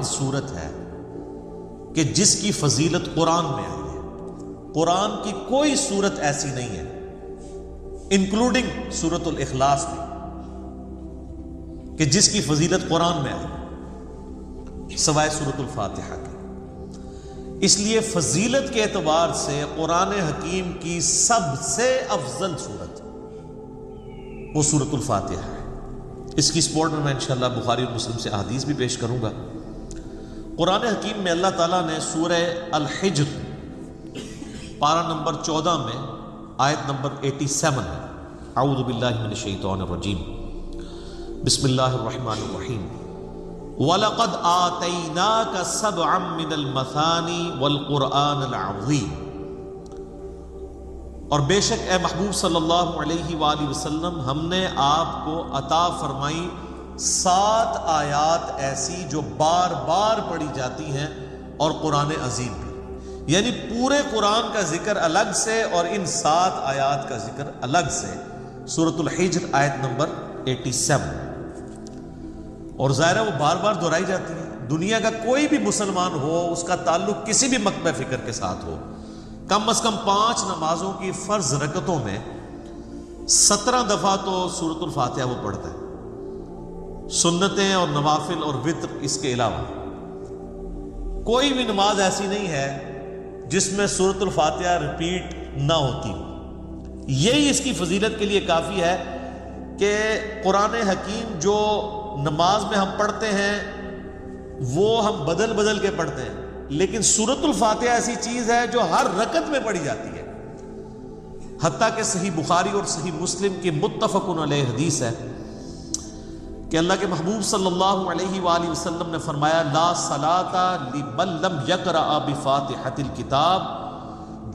واحد صورت ہے کہ جس کی فضیلت قرآن میں آئی ہے. قرآن کی کوئی صورت ایسی نہیں ہے انکلوڈنگ سورۃ الاخلاص میں کہ جس کی فضیلت قرآن میں آئی سوائے سورۃ الفاتحہ کے. اس لیے فضیلت کے اعتبار سے قرآن حکیم کی سب سے افضل صورت وہ سورۃ الفاتحہ ہے. اس کی سپورٹ میں انشاءاللہ بخاری اور مسلم سے احادیث بھی پیش کروں گا. قرآن حکیم میں اللہ تعالیٰ نے سورہ الحجر پارہ نمبر 14 میں آیت نمبر 87 ہے. اعوذ باللہ من الشیطان الرجیم بسم اللہ الرحمن الرحیم وَلَقَدْ آتَيْنَاكَ سَبْعًا مِّنَ الْمَثَانِي وَالْقُرْآنَ الْعَظِيمِ. اور بے شک اے محبوب صلی اللہ علیہ وآلہ وسلم ہم نے آپ کو عطا فرمائی 7 آیات ایسی جو بار بار پڑھی جاتی ہیں اور قرآن عظیم بھی. یعنی پورے قرآن کا ذکر الگ سے اور ان 7 آیات کا ذکر الگ سے. سورۃ الحجر آیت نمبر 87. اور ظاہر ہے وہ بار بار دہرائی جاتی ہے. دنیا کا کوئی بھی مسلمان ہو اس کا تعلق کسی بھی مکتبہ فکر کے ساتھ ہو، کم از کم 5 نمازوں کی فرض رکعتوں میں 17 دفعہ تو سورۃ الفاتحہ وہ پڑھتا ہے. سنتیں اور نوافل اور وتر اس کے علاوہ کوئی بھی نماز ایسی نہیں ہے جس میں سورۃ الفاتحہ ریپیٹ نہ ہوتی ہو. یہی اس کی فضیلت کے لیے کافی ہے کہ قرآن حکیم جو نماز میں ہم پڑھتے ہیں وہ ہم بدل بدل کے پڑھتے ہیں، لیکن سورۃ الفاتحہ ایسی چیز ہے جو ہر رکعت میں پڑھی جاتی ہے. حتیٰ کہ صحیح بخاری اور صحیح مسلم کی متفق علیہ حدیث ہے کہ اللہ کے محبوب صلی اللہ علیہ وآلہ وسلم نے فرمایا لا صلاۃ لمن لم یقرأ بفاتحۃ الکتاب.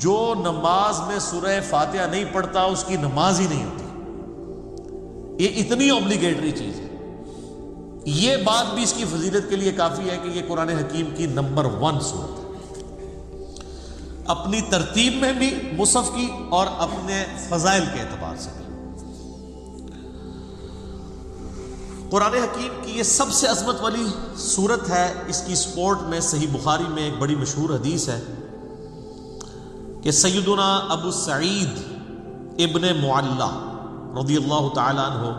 جو نماز میں سورہ فاتحہ نہیں پڑھتا اس کی نماز ہی نہیں ہوتی. یہ اتنی اوبلیگیٹری چیز ہے. یہ بات بھی اس کی فضیلت کے لیے کافی ہے کہ یہ قرآن حکیم کی نمبر 1 صورت ہے، اپنی ترتیب میں بھی مصحف کی اور اپنے فضائل کے اعتبار سے بھی. قرآن حکیم کی یہ سب سے عظمت والی صورت ہے. اس کی سپورٹ میں صحیح بخاری میں ایک بڑی مشہور حدیث ہے کہ سیدنا ابو سعید ابن معلہ رضی اللہ تعالیٰ عنہ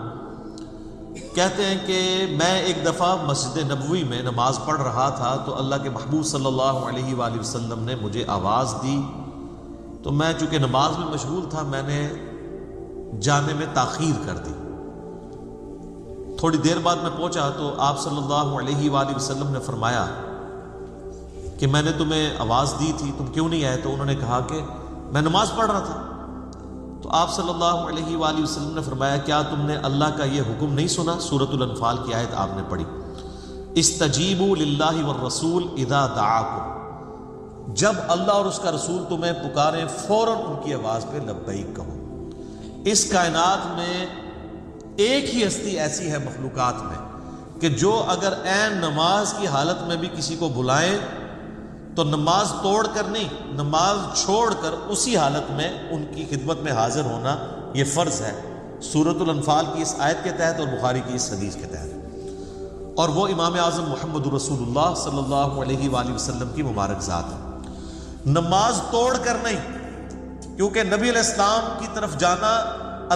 کہتے ہیں کہ میں ایک دفعہ مسجد نبوی میں نماز پڑھ رہا تھا تو اللہ کے محبوب صلی اللہ علیہ وآلہ وسلم نے مجھے آواز دی. تو میں چونکہ نماز میں مشغول تھا میں نے جانے میں تاخیر کر دی. تھوڑی دیر بعد میں پہنچا تو آپ صلی اللہ علیہ وآلہ وسلم نے فرمایا کہ میں نے تمہیں آواز دی تھی، تم کیوں نہیں آئے؟ تو انہوں نے کہا کہ میں نماز پڑھ رہا تھا. تو آپ صلی اللہ علیہ وآلہ وسلم نے فرمایا کیا تم نے اللہ کا یہ حکم نہیں سنا؟ سورۃ الانفال کی آیت آپ نے پڑھی استجیبوا للہ والرسول اذا دعاکم. جب اللہ اور اس کا رسول تمہیں پکاریں فوراً ان کی آواز پہ لبیک کہو. اس کائنات میں ایک ہی ہستی ایسی ہے مخلوقات میں کہ جو اگر عین نماز کی حالت میں بھی کسی کو بلائیں تو نماز توڑ کر نہیں، نماز چھوڑ کر اسی حالت میں ان کی خدمت میں حاضر ہونا یہ فرض ہے سورۃ الانفال کی اس آیت کے تحت اور بخاری کی اس حدیث کے تحت. اور وہ امام اعظم محمد رسول اللہ صلی اللہ علیہ وآلہ وسلم کی مبارک ذات ہے. نماز توڑ کر نہیں، کیونکہ نبی علیہ السلام کی طرف جانا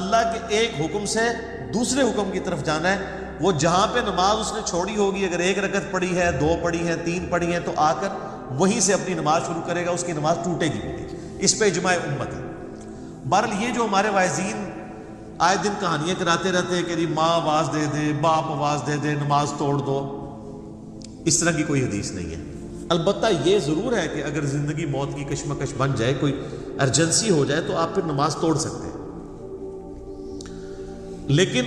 اللہ کے ایک حکم سے دوسرے حکم کی طرف جانا ہے. وہ جہاں پہ نماز اس نے چھوڑی ہوگی، اگر 1 رکعت پڑھی ہے، 2 پڑھی ہیں، 3 پڑھی ہیں، تو آ کر وہیں سے اپنی نماز شروع کرے گا. اس کی نماز ٹوٹے گی نہیں. اس پہ اجماع امت ہے. بہرحال یہ جو ہمارے واعظین آئے دن کہانیاں کراتے رہتے ہیں کہ جی ماں آواز دے دے، باپ آواز دے دے، نماز توڑ دو، اس طرح کی کوئی حدیث نہیں ہے. البتہ یہ ضرور ہے کہ اگر زندگی موت کی کشمکش بن جائے، کوئی ایمرجنسی ہو جائے، تو آپ پھر نماز توڑ سکتے ہیں. لیکن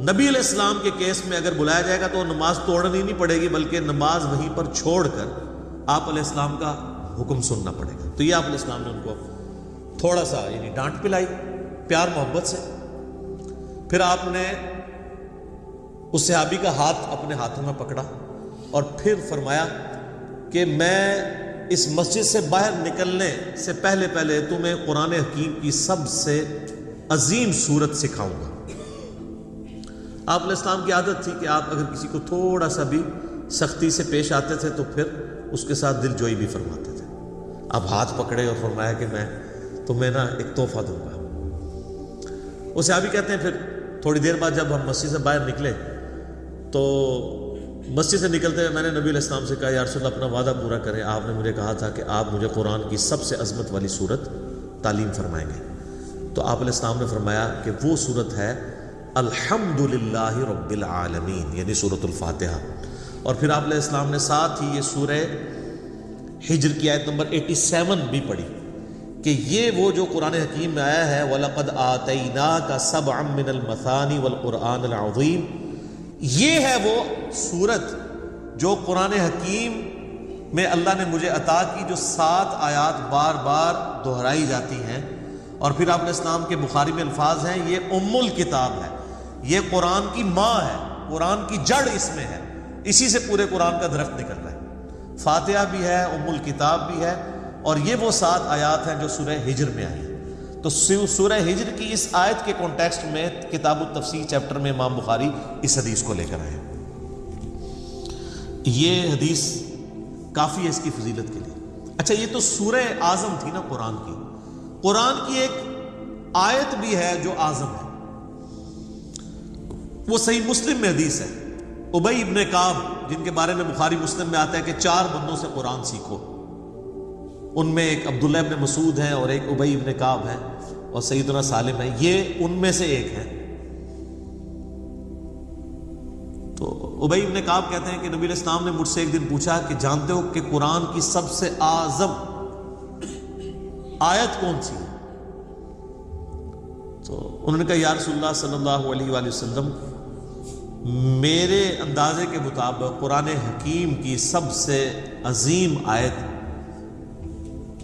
نبی علیہ السلام کے کیس میں اگر بلایا جائے گا تو نماز توڑنی نہیں پڑے گی، بلکہ نماز وہیں پر چھوڑ کر آپ علیہ السلام کا حکم سننا پڑے گا. تو یہ آپ علیہ السلام نے ان کو تھوڑا سا یعنی ڈانٹ پلائی پیار محبت سے. پھر آپ نے اس صحابی کا ہاتھ اپنے ہاتھوں میں پکڑا اور پھر فرمایا کہ میں اس مسجد سے باہر نکلنے سے پہلے تمہیں قرآن حکیم کی سب سے عظیم صورت سکھاؤں گا. آپ علیہ السلام کی عادت تھی کہ آپ اگر کسی کو تھوڑا سا بھی سختی سے پیش آتے تھے تو پھر اس کے ساتھ دل جوئی بھی فرماتے تھے. اب ہاتھ پکڑے اور فرمایا کہ میں تمہیں نا ایک تحفہ دوں گا. وہ صحابی کہتے ہیں پھر تھوڑی دیر بعد جب ہم مسجد سے باہر نکلے تو مسجد سے نکلتے ہوئے میں نے نبی علیہ السلام سے کہا یا رسول اللہ اپنا وعدہ پورا کریں، آپ نے مجھے کہا تھا کہ آپ مجھے قرآن کی سب سے عظمت والی صورت تعلیم فرمائیں گے. تو آپ علیہ السلام نے فرمایا کہ وہ صورت ہے الحمدللہ رب العالمین، یعنی سورۃ الفاتحہ. اور پھر آپ علیہ السلام نے ساتھ ہی یہ سورہ ہجر کی آیت نمبر 87 بھی پڑھی کہ یہ وہ جو قرآن حکیم میں آیا ہے وَلَقَدْ آتَيْنَاكَ سَبْعًا مِّنَ الْمَثَانِ وَالْقُرْآنِ الْعَظِيمِ، یہ ہے وہ صورت جو قرآن حکیم میں اللہ نے مجھے عطا کی، جو 7 آیات بار بار دہرائی جاتی ہیں. اور پھر آپ علیہ السلام کے بخاری میں الفاظ ہیں یہ ام الکتاب ہے، یہ قرآن کی ماں ہے، قرآن کی جڑ اس میں ہے، اسی سے پورے قرآن کا درخت نکل رہا ہے. فاتحہ بھی ہے، ام الکتاب بھی ہے، اور یہ وہ 7 آیات ہیں جو سورہ ہجر میں آئی ہیں. تو سورہ ہجر کی اس آیت کے کانٹیکسٹ میں کتاب التفسیر چیپٹر میں امام بخاری اس حدیث کو لے کر آئے. یہ حدیث کافی ہے اس کی فضیلت کے لیے. اچھا یہ تو سورہ اعظم تھی نا قرآن کی. قرآن کی ایک آیت بھی ہے جو اعظم ہے، وہ صحیح مسلم میں حدیث ہے. ابی ابن کعب جن کے بارے میں بخاری مسلم میں آتا ہے کہ 4 بندوں سے قرآن سیکھو، ان میں ایک عبداللہ ابن مسعود ہیں اور ایک ابی ابن کعب ہیں اور سیدنا سالم ہیں، یہ ان میں سے ایک ہیں. تو ابی ابن کعب کہتے ہیں کہ نبی علیہ السلام نے مجھ سے ایک دن پوچھا کہ جانتے ہو کہ قرآن کی سب سے اعظم آیت کون سی ہے؟ تو انہوں نے کہا یا رسول اللہ صلی اللہ علیہ وآلہ وسلم میرے اندازے کے مطابق قرآن حکیم کی سب سے عظیم آیت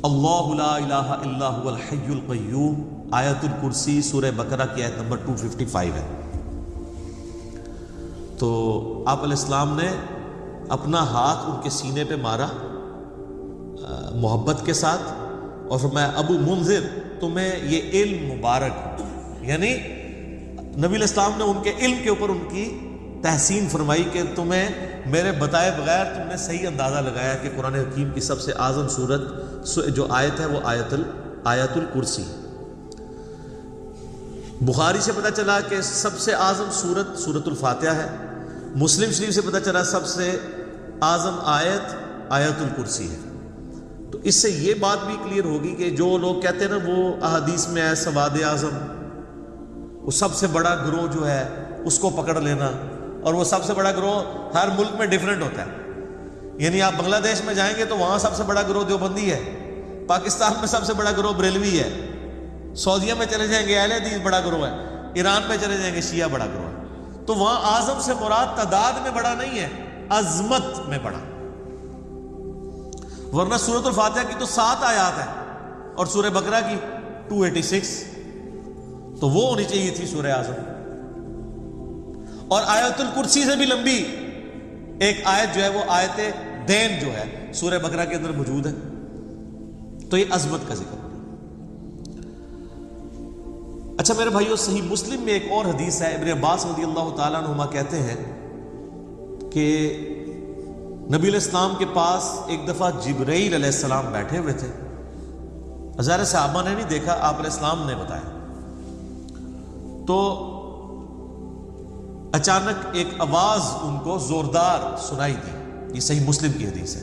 اللہ لا الہ الا هو الحی القیوم آیت الکرسی سورہ بقرہ کی آیت نمبر 255 ہے. تو آپ علیہ السلام نے اپنا ہاتھ ان کے سینے پہ مارا محبت کے ساتھ اور فرمایا ابو منذر تمہیں یہ علم مبارک ہو. یعنی نبی علیہ السلام نے ان کے علم کے اوپر ان کی تحسین فرمائی کہ تمہیں میرے بتائے بغیر تم نے صحیح اندازہ لگایا کہ قرآن حکیم کی سب سے اعظم صورت جو آیت ہے وہ آیت الکرسی. بخاری سے پتہ چلا کہ سب سے اعظم صورت سورۃ الفاتحہ ہے. مسلم شریف سے پتہ چلا سب سے اعظم آیت آیت الکرسی ہے. تو اس سے یہ بات بھی کلیئر ہوگی کہ جو لوگ کہتے ہیں نا وہ احادیث میں ہے سواد اعظم، وہ سب سے بڑا گروہ جو ہے اس کو پکڑ لینا، اور وہ سب سے بڑا گروہ ہر ملک میں ڈیفرنٹ ہوتا ہے. یعنی آپ بنگلہ دیش میں جائیں گے تو وہاں سب سے بڑا گروہ دیوبندی ہے، پاکستان میں سب سے بڑا گروہ بریلوی ہے، سعودیہ میں چلے جائیں گے اہل حدیث بڑا گروہ ہے، ایران میں چلے جائیں گے شیعہ بڑا گروہ ہے. تو وہاں اعظم سے مراد تعداد میں بڑا نہیں ہے، عظمت میں بڑا. ورنہ سورۃ الفاتحہ کی تو 7 آیات ہیں اور سورہ بقرہ کی 286، تو وہ ہونی چاہیے تھی سورہ اعظم. اور آیت الکرسی سے بھی لمبی ایک آیت جو ہے وہ آیت دین جو ہے سورہ بقرہ کے اندر موجود ہے. تو یہ عظمت کا ذکر ہے. اچھا میرے بھائیو صحیح مسلم میں ایک اور حدیث ہے، ابن عباس رضی اللہ تعالیٰ عنہما کہتے ہیں کہ نبی علیہ السلام کے پاس ایک دفعہ جبرائیل علیہ السلام بیٹھے ہوئے تھے. ہزار صحابہ نے نہیں دیکھا، آپ علیہ السلام نے بتایا. تو اچانک ایک آواز ان کو زوردار سنائی دی. یہ صحیح مسلم کی حدیث ہے.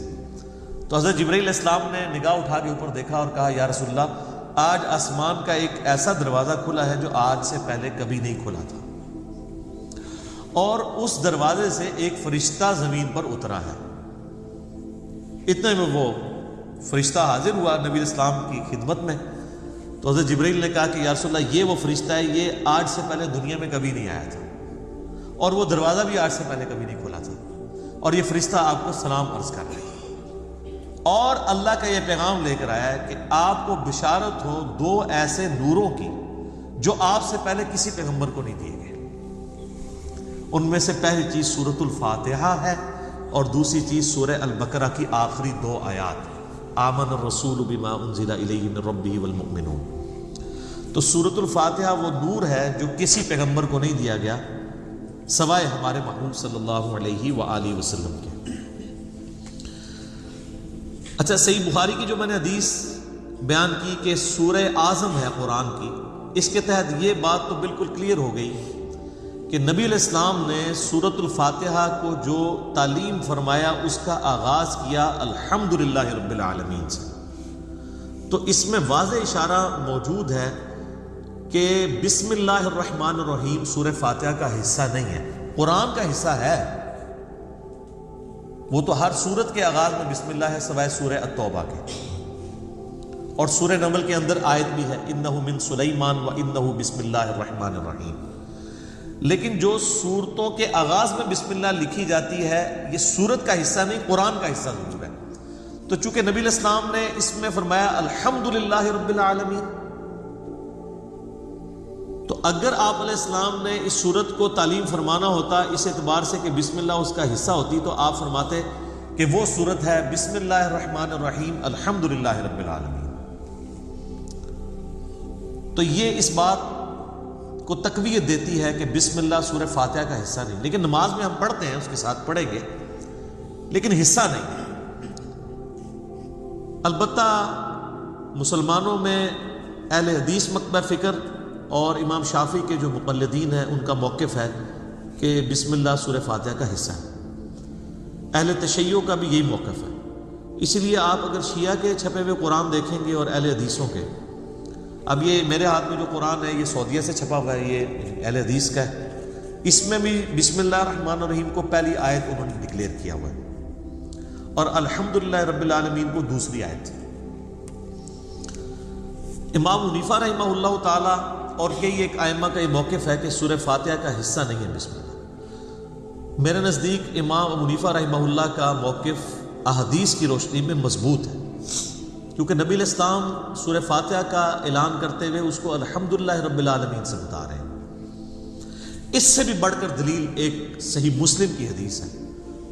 تو حضرت جبرائیل علیہ السلام نے نگاہ اٹھا کے اوپر دیکھا اور کہا یا رسول اللہ آج آسمان کا ایک ایسا دروازہ کھلا ہے جو آج سے پہلے کبھی نہیں کھلا تھا، اور اس دروازے سے ایک فرشتہ زمین پر اترا ہے. اتنے میں وہ فرشتہ حاضر ہوا نبی علیہ السلام کی خدمت میں. تو حضرت جبرائیل نے کہا کہ یا رسول اللہ یہ وہ فرشتہ ہے، یہ آج سے پہلے دنیا میں کبھی نہیں آیا تھا، اور وہ دروازہ بھی آج سے پہلے کبھی نہیں کھلا تھا، اور یہ فرشتہ آپ کو سلام عرض کر رہا ہے، اور اللہ کا یہ پیغام لے کر آیا ہے کہ آپ کو بشارت ہو 2 ایسے نوروں کی جو آپ سے پہلے کسی پیغمبر کو نہیں دیے گئے. ان میں سے پہلی چیز سورۃ الفاتحہ ہے اور دوسری چیز سورہ البقرہ کی آخری 2 آیات آمن الرسول بما انزل الیہ من ربہ والمؤمنون. تو سورۃ الفاتحہ وہ نور ہے جو کسی پیغمبر کو نہیں دیا گیا سوائے ہمارے محبوب صلی اللہ علیہ وآلہ وسلم کے. اچھا، صحیح بخاری کی جو میں نے حدیث بیان کی کہ سورہ اعظم ہے قرآن کی، اس کے تحت یہ بات تو بالکل کلیئر ہو گئی کہ نبی علیہ السلام نے سورۃ الفاتحہ کو جو تعلیم فرمایا اس کا آغاز کیا الحمدللہ رب العالمین سے۔ تو اس میں واضح اشارہ موجود ہے کہ بسم اللہ الرحمن الرحیم سورہ فاتحہ کا حصہ نہیں ہے، قرآن کا حصہ ہے۔ وہ تو ہر سورت کے آغاز میں بسم اللہ ہے سوائے سورہ التوبہ کے، اور سورہ نمل کے اندر آیت بھی ہے انہ من سلیمان و انہ بسم اللہ الرحمن الرحیم۔ لیکن جو سورتوں کے آغاز میں بسم اللہ لکھی جاتی ہے یہ سورت کا حصہ نہیں، قرآن کا حصہ ضرور ہے۔ تو چونکہ نبی علیہ السلام نے اس میں فرمایا الحمدللہ رب العالمین، تو اگر آپ علیہ السلام نے اس سورت کو تعلیم فرمانا ہوتا اس اعتبار سے کہ بسم اللہ اس کا حصہ ہوتی، تو آپ فرماتے کہ وہ سورت ہے بسم اللہ الرحمن الرحیم الحمدللہ رب العالمین۔ تو یہ اس بات کو تقویت دیتی ہے کہ بسم اللہ سورہ فاتحہ کا حصہ نہیں، لیکن نماز میں ہم پڑھتے ہیں، اس کے ساتھ پڑھیں گے، لیکن حصہ نہیں۔ البتہ مسلمانوں میں اہل حدیث مکتبہ فکر اور امام شافعی کے جو مقلدین ہیں ان کا موقف ہے کہ بسم اللہ سورہ فاتحہ کا حصہ ہے۔ اہل تشیع کا بھی یہی موقف ہے۔ اسی لیے آپ اگر شیعہ کے چھپے ہوئے قرآن دیکھیں گے اور اہل حدیثوں کے، اب یہ میرے ہاتھ میں جو قرآن ہے یہ سعودیہ سے چھپا ہوا ہے، یہ اہل حدیث کا ہے، اس میں بھی بسم اللہ الرحمن الرحیم کو پہلی آیت انہوں نے ڈکلیئر کیا ہوا ہے، اور الحمدللہ رب العالمین کو دوسری آیت۔ امام حنیفہ رحمہ اللہ تعالی اور یہی ایک ائمہ کا یہ موقف ہے کہ سورہ فاتحہ کا حصہ نہیں ہے بسم اللہ۔ میرے نزدیک امام ابو حنیفہ رحمہ اللہ کا موقف احادیث کی روشنی میں مضبوط ہے، کیونکہ نبی علیہ السلام سورہ فاتحہ کا اعلان کرتے ہوئے اس کو الحمدللہ رب العالمین سے بتا رہے ہیں۔ اس سے بھی بڑھ کر دلیل ایک صحیح مسلم کی حدیث ہے،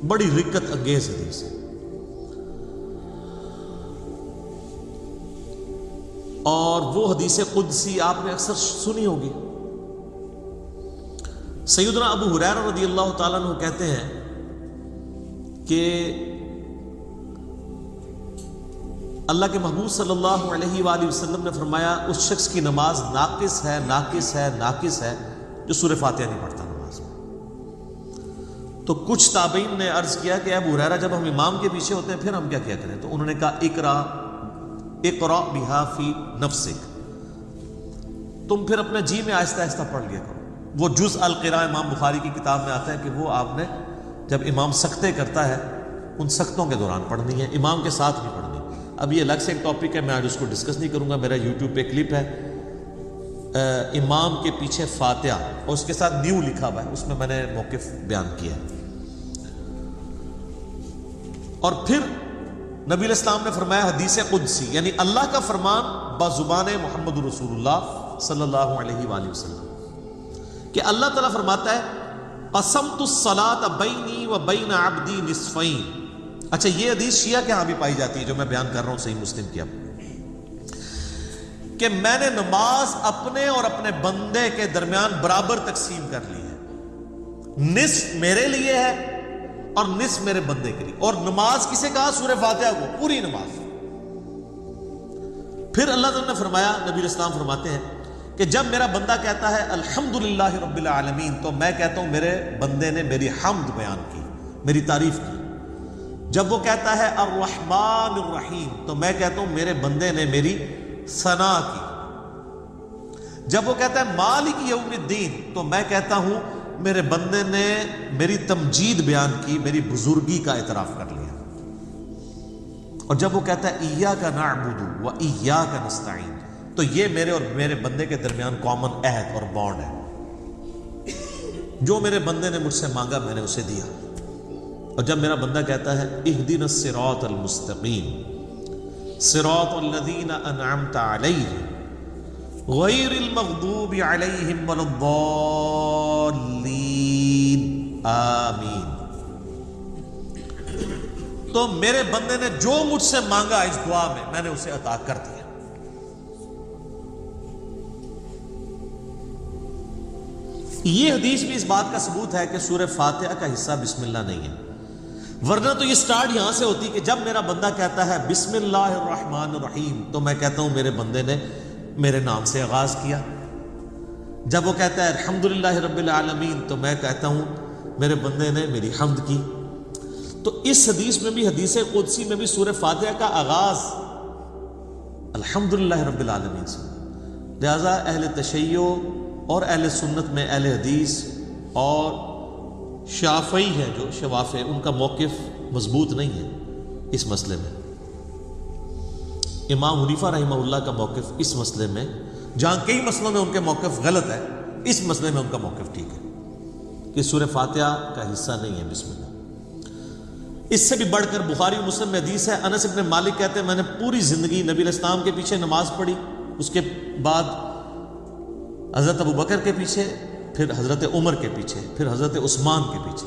بڑی رقت انگیز حدیث ہے، اور وہ حدیث قدسی آپ نے اکثر سنی ہوگی۔ سیدنا ابو ہریرہ رضی اللہ تعالیٰ عنہ کہتے ہیں کہ اللہ کے محبوب صلی اللہ علیہ وآلہ وسلم نے فرمایا اس شخص کی نماز ناقص ہے ناقص ہے ناقص ہے جو سورہ فاتحہ نہیں پڑھتا نماز میں۔ تو کچھ تابعین نے عرض کیا کہ ابو ہریرہ جب ہم امام کے پیچھے ہوتے ہیں پھر ہم کیا کیا کریں؟ تو انہوں نے کہا اقرأ بہا فی نفسک، تم پھر اپنے جی میں آہستہ آہستہ پڑھ لیا کرو۔ وہ جز القراء امام بخاری کی کتاب میں آتا ہے کہ وہ آپ نے جب امام سکتے کرتا ہے ان سکتوں کے دوران پڑھنی ہے، امام کے ساتھ نہیں پڑھنی۔ اب یہ الگ سے ایک ٹاپک ہے، میں آج اس کو ڈسکس نہیں کروں گا، میرا یوٹیوب پہ کلپ ہے امام کے پیچھے فاتحہ اور اس کے ساتھ نیو لکھا ہوا ہے، اس میں نے موقف بیان کیا ہے۔ اور پھر نبی علیہ السلام نے فرمایا حدیث قدسی، یعنی اللہ کا فرمان بزبان محمد رسول اللہ صلی اللہ علیہ وآلہ وسلم، کہ اللہ تعالیٰ فرماتا ہے قسمت الصلاۃ بینی و بین عبدی نصفین۔ اچھا، یہ حدیث شیعہ کے ہاں بھی پائی جاتی ہے جو میں بیان کر رہا ہوں صحیح مسلم کی، اب کہ میں نے نماز اپنے اور اپنے بندے کے درمیان برابر تقسیم کر لی ہے، نصف میرے لیے ہے اور نصف میرے بندے کے لیے۔ اور نماز کسے کہا؟ سورہ فاتحہ کو، پوری نماز۔ پھر اللہ تعالیٰ نے فرمایا، نبی علیہ السلام فرماتے ہیں کہ جب میرا بندہ کہتا ہے الحمدللہ رب العالمین تو میں کہتا ہوں میرے بندے نے میری حمد بیان کی، میری تعریف کی۔ جب وہ کہتا ہے الرحمن الرحیم تو میں کہتا ہوں میرے بندے نے میری ثنا کی۔ جب وہ کہتا ہے مالک یوم الدین تو میں کہتا ہوں میرے بندے نے میری تمجید بیان کی، میری بزرگی کا اعتراف کر لیا۔ اور جب وہ کہتا ہے ایاک نعبد و ایاک نستعین تو یہ میرے اور میرے بندے کے درمیان کامن عہد اور بانڈ ہے، جو میرے بندے نے مجھ سے مانگا میں نے اسے دیا۔ اور جب میرا بندہ کہتا ہے اہدنا الصراط المستقیم صراط الذین انعمت علیہم غیر المغضوب علیہم ولا الضالین آمین، تو میرے بندے نے جو مجھ سے مانگا اس دعا میں نے اسے عطا کر دیا۔ یہ حدیث بھی اس بات کا ثبوت ہے کہ سورہ فاتحہ کا حصہ بسم اللہ نہیں ہے۔ ورنہ تو یہ سٹارٹ یہاں سے ہوتی کہ جب میرا بندہ کہتا ہے بسم اللہ الرحمن الرحیم تو میں کہتا ہوں میرے بندے نے میرے نام سے آغاز کیا. جب وہ کہتا ہے الحمدللہ رب العالمین تو میں کہتا ہوں میرے بندے نے میری حمد کی. تو اس حدیث میں بھی، حدیث قدسی میں بھی، سورہ فاتحہ کا آغاز الحمدللہ رب العالمین سے. لہذا اہل تشیع اور اہل سنت میں اہل حدیث اور شافعی ہے جو شوافع، ان کا موقف مضبوط نہیں ہے اس مسئلے میں. امام حنیفہ رحمہ اللہ کا موقف اس مسئلے میں، جہاں کئی مسئلوں میں ان کے موقف غلط ہے، اس مسئلے میں ان کا موقف ٹھیک ہے کہ سورہ فاتحہ کا حصہ نہیں ہے بسم اللہ. اس سے بھی بڑھ کر بخاری و مسلم میں حدیث ہے، انس بن مالک کہتے ہیں میں نے پوری زندگی نبی علیہ السلام کے پیچھے نماز پڑھی، اس کے بعد حضرت ابو بکر کے پیچھے، پھر حضرت عمر کے پیچھے، پھر حضرت عثمان کے پیچھے.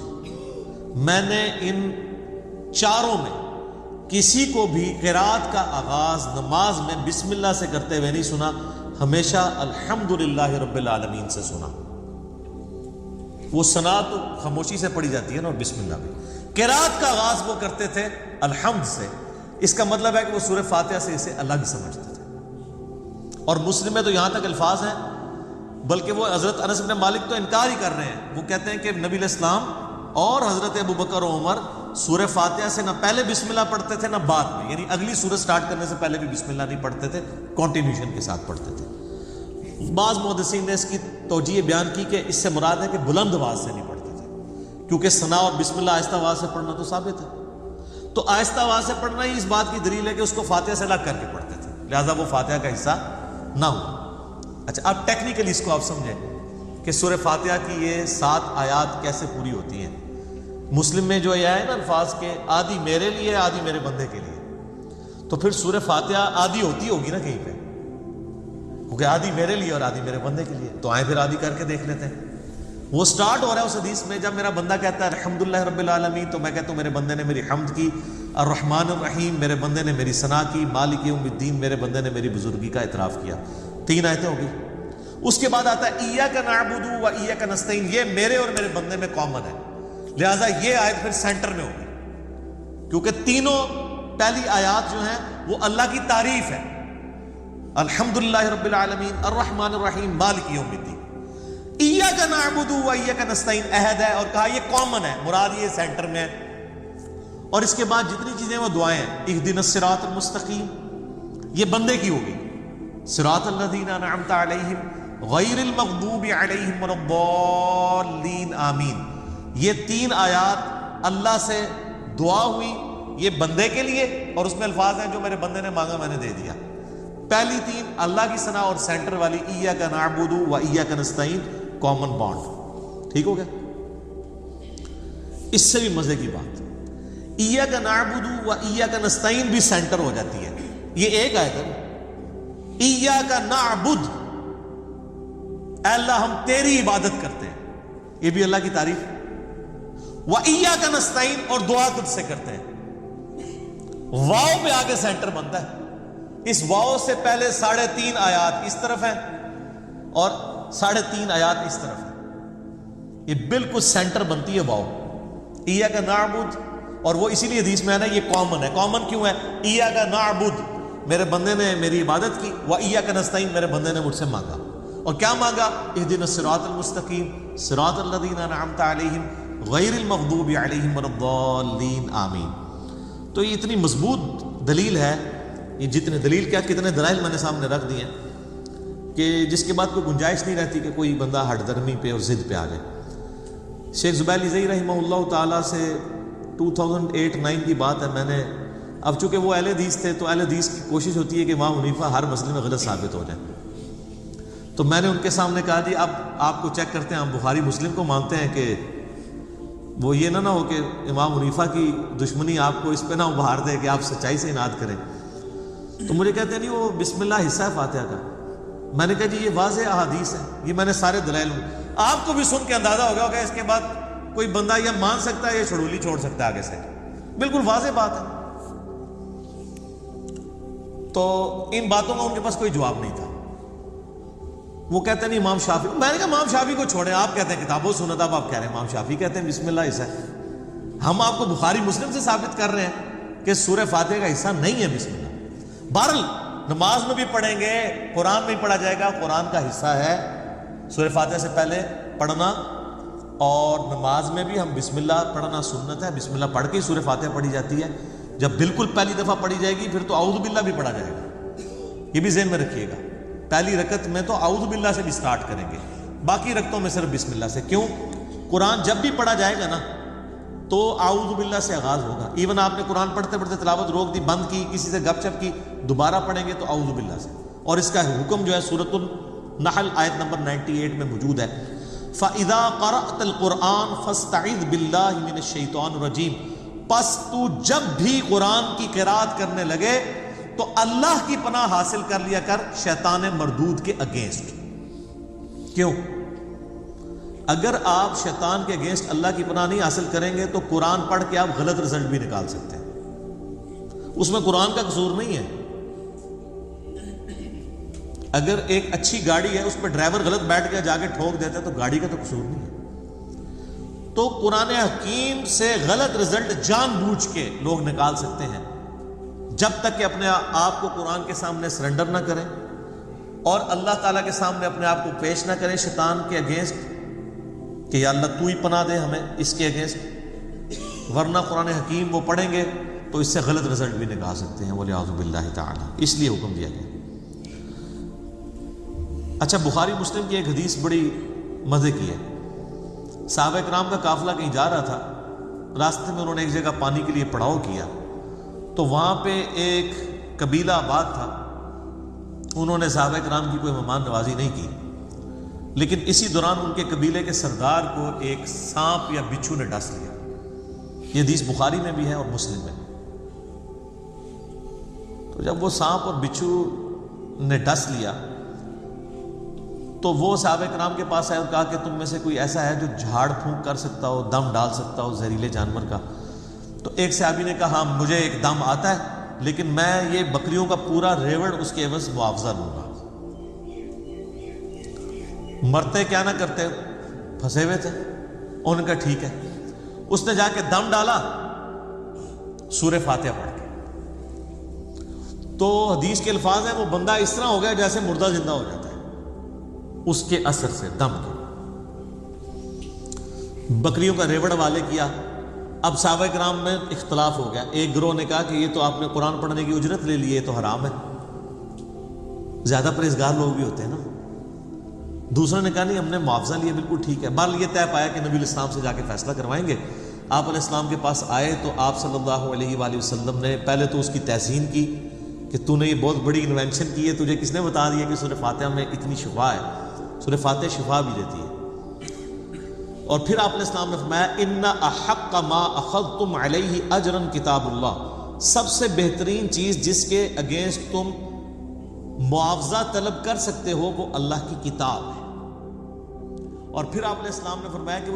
میں نے ان چاروں میں کسی کو بھی قرات کا آغاز نماز میں بسم اللہ سے کرتے ہوئے نہیں سنا، ہمیشہ الحمدللہ رب العالمین سے سنا. وہ ثنا تو خاموشی سے پڑھی جاتی ہے نا، اور بسم اللہ بھی. قرات کا آغاز وہ کرتے تھے الحمد سے. اس کا مطلب ہے کہ وہ سورہ فاتحہ سے اسے الگ سمجھتے تھے. اور مسلم میں تو یہاں تک الفاظ ہیں، بلکہ وہ حضرت انس بن مالک تو انکار ہی کر رہے ہیں. وہ کہتے ہیں کہ نبی علیہ السلام اور حضرت ابو بکر و عمر سورہ فاتحہ سے نہ پہلے بسم اللہ پڑھتے تھے نہ بعد میں، یعنی اگلی سورہ سٹارٹ کرنے سے پہلے بھی بسم اللہ نہیں پڑھتے تھے، کنٹینیوشن کے ساتھ پڑھتے تھے. بعض محدثین نے اس کی توجیہ بیان کی کہ اس سے مراد ہے کہ بلند آواز سے نہیں پڑھتے تھے، کیونکہ ثنا اور بسم اللہ آہستہ آواز سے پڑھنا تو ثابت ہے. تو آہستہ آواز سے پڑھنا ہی اس بات کی دلیل ہے کہ اس کو فاتحہ سے الگ کر کے پڑھتے تھے، لہٰذا وہ فاتحہ کا حصہ نہ ہوا. اچھا، اب ٹیکنیکلی اس کو آپ سمجھیں کہ سورہ فاتحہ کی یہ 7 آیات کیسے پوری ہوتی ہیں. مسلم میں جو یہ ہے نا الفاظ کے آدھی میرے لیے آدھی میرے بندے کے لیے، تو پھر سورہ فاتحہ آدھی ہوتی ہوگی نا کہیں پہ، کیونکہ آدھی میرے لیے اور آدھی میرے بندے کے لیے. تو آئیں پھر آدھی کر کے دیکھ لیتے ہیں. وہ سٹارٹ ہو رہا ہے اس حدیث میں، جب میرا بندہ کہتا ہے الحمدللہ رب العالمین تو میں کہتا ہوں میرے بندے نے میری حمد کی. الرحمن الرحیم میرے بندے نے میری ثنا کی. مالک یوم الدین میرے بندے نے میری بزرگی کا اعتراف کیا. 3 آیتیں ہوگی. اس کے بعد آتا ہے ایاک نعبد و ایاک نستعین، یہ میرے اور میرے بندے میں کامن ہے، لہٰذا یہ آیت پھر سینٹر میں ہوگی، کیونکہ تینوں پہلی آیات جو ہیں وہ اللہ کی تعریف ہے. الحمدللہ رب العالمین، الرحمن الرحیم، مالک یوم الدین. ایاک نعبد و ایاک نستعین عہد ہے، اور کہا یہ کامن ہے، مراد یہ سینٹر میں ہے. اور اس کے بعد جتنی چیزیں وہ دعائیں ہیں، اہدنا الصراط المستقیم، یہ بندے کی ہوگی. صراط الذین انعمت علیہم غیر المغضوب علیہم ولا الضالین آمین. یہ 3 آیات اللہ سے دعا ہوئی، یہ بندے کے لیے، اور اس میں الفاظ ہیں جو میرے بندے نے مانگا میں نے دے دیا. پہلی 3 اللہ کی ثنا، اور سینٹر والی ایاک نعبد و ایاک نستعین کامن بانڈ. ٹھیک ہو گیا؟ اس سے بھی مزے کی بات، ایاک نعبد و ایاک نستعین بھی سینٹر ہو جاتی ہے. یہ ایک آیت ہے، ایاک نعبد، اے اللہ ہم تیری عبادت کرتے ہیں، یہ بھی اللہ کی تعریف. وَإِيَّاكَ نَسْتَعِينُ، اور دعا تجھ سے کرتے ہیں. واو پہ آگے سینٹر بنتا ہے. اس واو سے پہلے 3.5 آیات اس طرف ہیں اور 3.5 آیات اس طرف ہیں. یہ بالکل سینٹر بنتی ہے واو. ایاک نعبد، اور وہ اسی لیے حدیث میں ہے نا یہ کامن ہے. کامن کیوں ہے؟ ایاک نعبد میرے بندے نے میری عبادت کی، وَإِيَّاكَ نَسْتَعِينُ میرے بندے نے مجھ سے مانگا. اور کیا مانگا؟ اہدنا الصراط المستقیم صراط الذین انعمت علیہم غیر المغضوب علیہم ولا الضالین آمین. تو یہ اتنی مضبوط دلیل ہے، یہ جتنے دلیل کیا کتنے دلائل میں نے سامنے رکھ دیے ہیں کہ جس کے بعد کوئی گنجائش نہیں رہتی کہ کوئی بندہ ہٹ درمی پہ اور ضد پہ آ جائے. شیخ زبیر زئی رحمہ اللہ تعالیٰ سے 2008-9 کی بات ہے. میں نے اب چونکہ وہ اہل حدیث تھے تو اہل حدیث کی کوشش ہوتی ہے کہ امام حنیفہ ہر مسئلے میں غلط ثابت ہو جائیں. تو میں نے ان کے سامنے کہا جی اب آپ کو چیک کرتے ہیں، ہم بخاری مسلم کو مانتے ہیں کہ وہ یہ نہ ہو کہ امام حنیفہ کی دشمنی آپ کو اس پہ نہ ابھار دے کہ آپ سچائی سے اناد کریں. تو مجھے کہتے ہیں نہیں وہ بسم اللہ حصہ ہے فاتحہ کا. میں نے کہا جی یہ واضح احادیث ہے، یہ میں نے سارے دلائل آپ کو بھی سن کے اندازہ ہو گیا ہوگا اس کے بعد کوئی بندہ یہ مان سکتا ہے یا چھڑولی چھوڑ سکتا ہے آگے سے. بالکل واضح بات ہے. تو ان باتوں کا ان کے پاس کوئی جواب نہیں تھا. وہ کہتے ہیں نہیں امام شافعی. میں نے کہا امام شافعی کو چھوڑیں، آپ کہتے ہیں کتاب و سنت، اب آپ کہہ رہے ہیں امام شافعی کہتے ہیں بسم اللہ حصہ ہے. ہم آپ کو بخاری مسلم سے ثابت کر رہے ہیں کہ سورہ فاتحہ کا حصہ نہیں ہے بسم اللہ. بہرحال نماز میں بھی پڑھیں گے، قرآن میں بھی پڑھا جائے گا، قرآن کا حصہ ہے سورہ فاتحہ سے پہلے پڑھنا، اور نماز میں بھی ہم بسم اللہ پڑھنا سنت ہے، بسم اللہ پڑھ کے ہی سورہ فاتحہ پڑھی جاتی ہے. جب بالکل پہلی دفعہ پڑھی جائے گی پھر تو اعوذ باللہ بھی پڑھا جائے گا، یہ بھی ذہن میں رکھیے گا. پہلی رکعت میں تو اعوذ باللہ سے بھی سٹارٹ کریں گے، باقی رکعتوں میں صرف بسم اللہ سے. کیوں؟ قرآن جب بھی پڑھا جائے گا نا تو اعوذ باللہ سے آغاز ہوگا. ایون آپ نے قرآن پڑھتے پڑھتے تلاوت روک دی، بند کی، کسی سے گپ شپ کی، دوبارہ پڑھیں گے تو اعوذ باللہ سے. اور اس کا حکم جو ہے سورۃ النحل آیت نمبر 98 میں موجود ہے، فَإِذَا قَرَأْتَ الْقُرْآنَ فَاسْتَعِذْ بِاللَّهِ مِنَ الشَّيْطَانِ الرَّجِيمِ. پس تو جب بھی قرآن کی قرات کرنے لگے تو اللہ کی پناہ حاصل کر لیا کر شیطان مردود کے اگینسٹ. کیوں؟ اگر آپ شیطان کے اگینسٹ اللہ کی پناہ نہیں حاصل کریں گے تو قرآن پڑھ کے آپ غلط رزلٹ بھی نکال سکتے ہیں. اس میں قرآن کا قصور نہیں ہے. اگر ایک اچھی گاڑی ہے اس پہ ڈرائیور غلط بیٹھ کے جا کے ٹھوک دیتا ہے تو گاڑی کا تو قصور نہیں ہے. تو قرآن حکیم سے غلط رزلٹ جان بوجھ کے لوگ نکال سکتے ہیں جب تک کہ اپنے آپ کو قرآن کے سامنے سرنڈر نہ کریں اور اللہ تعالیٰ کے سامنے اپنے آپ کو پیش نہ کریں شیطان کے اگینسٹ کہ یا اللہ تو ہی پناہ دے ہمیں اس کے اگینسٹ. ورنہ قرآن حکیم وہ پڑھیں گے تو اس سے غلط رزلٹ بھی نکال سکتے ہیں، وَلِعَوْذُ بِاللَّهِ تَعَالَى. اس لیے حکم دیا گیا. اچھا، بخاری مسلم کی ایک حدیث بڑی مزے کی ہے. صحابہ کرام کا قافلہ کہیں جا رہا تھا، راستے میں انہوں نے ایک جگہ پانی کے لیے پڑاؤ کیا تو وہاں پہ ایک قبیلہ آباد تھا. انہوں نے صحابہ کرام کی کوئی مہمان نوازی نہیں کی، لیکن اسی دوران ان کے قبیلے کے سردار کو ایک سانپ یا بچھو نے ڈس لیا. یہ حدیث بخاری میں بھی ہے اور مسلم میں. تو جب وہ سانپ اور بچھو نے ڈس لیا تو وہ صحابہ کرام کے پاس آئے اور کہا کہ تم میں سے کوئی ایسا ہے جو جھاڑ پھونک کر سکتا ہو، دم ڈال سکتا ہو زہریلے جانور کا؟ تو ایک صحابی نے کہا ہاں مجھے ایک دم آتا ہے، لیکن میں یہ بکریوں کا پورا ریوڑ اس کے عوض معاوضہ لوں گا. مرتے کیا نہ کرتے، پھنسے ہوئے تھے. انہوں نے کہا ٹھیک ہے. اس نے جا کے دم ڈالا سورہ فاتحہ پڑھ کے. تو حدیث کے الفاظ ہیں وہ بندہ اس طرح ہو گیا جیسے مردہ زندہ ہو جاتا ہے اس کے اثر سے، دم کے. بکریوں کا ریوڑ والے کیا. اب صحابہ کرام میں اختلاف ہو گیا. ایک گروہ نے کہا کہ یہ تو آپ نے قرآن پڑھنے کی اجرت لے لی، یہ تو حرام ہے. زیادہ پرہیزگار لوگ بھی ہوتے ہیں نا. دوسرے نے کہا نہیں ہم نے معاوضہ لیا، بالکل ٹھیک ہے. بہرحال یہ طے پایا کہ نبی علیہ السلام سے جا کے فیصلہ کروائیں گے. آپ علیہ السلام کے پاس آئے تو آپ صلی اللہ علیہ وآلہ وسلم نے پہلے تو اس کی تحسین کی کہ تو نے یہ بہت بڑی انوینشن کی ہے، تجھے کس نے بتا دیا کہ سورہ فاتحہ میں اتنی شفا ہے؟ سورہ فاتحہ شفا بھی دیتی ہے. اور پھر آپ علیہ السلام نے فرمایا ان احق ما اخذتم علیہ اجرا کتاب اللہ. سب سے بہترین چیز جس کے اگینسٹ تم معاوضہ طلب کر سکتے ہو وہ اللہ کی کتاب ہے. اور پھر آپ علیہ السلام نے فرمایا کہ